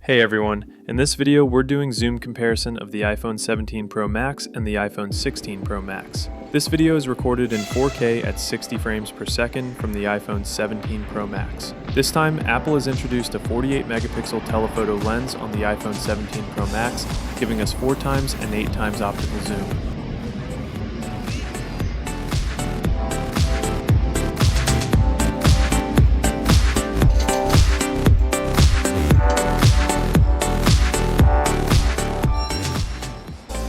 Hey everyone, in this video we're doing zoom comparison of the iPhone 17 Pro Max and the iPhone 16 Pro Max. This video is recorded in 4K at 60 frames per second from the iPhone 17 Pro Max. This time, Apple has introduced a 48 megapixel telephoto lens on the iPhone 17 Pro Max, giving us 4 times and 8 times optical zoom.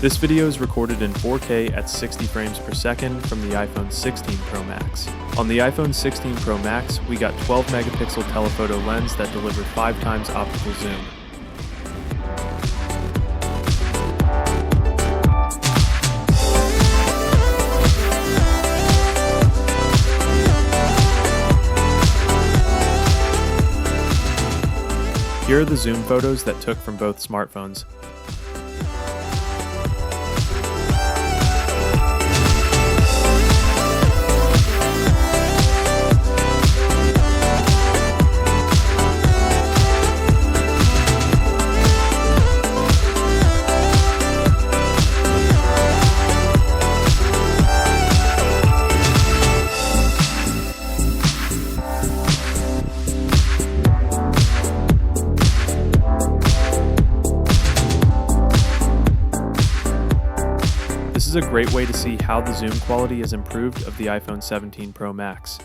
This video is recorded in 4K at 60 frames per second from the iPhone 16 Pro Max. On the iPhone 16 Pro Max, we got 12 megapixel telephoto lens that delivered 5 times optical zoom. Here are the zoom photos that took from both smartphones. This is a great way to see how the zoom quality has improved of the iPhone 17 Pro Max.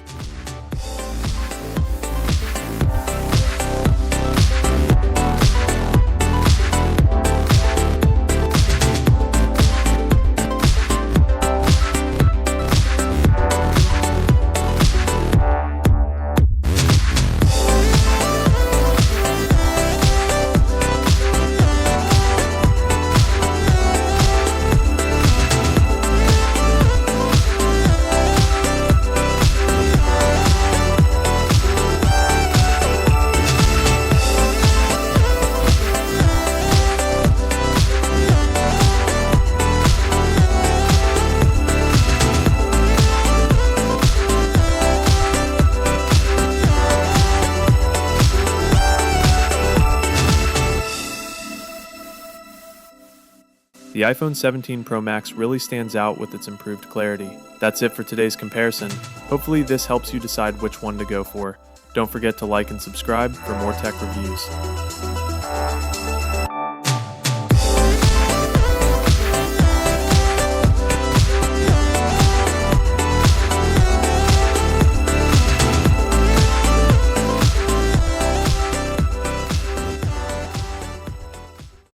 The iPhone 17 Pro Max really stands out with its improved clarity. That's it for today's comparison. Hopefully this helps you decide which one to go for. Don't forget to like and subscribe for more tech reviews.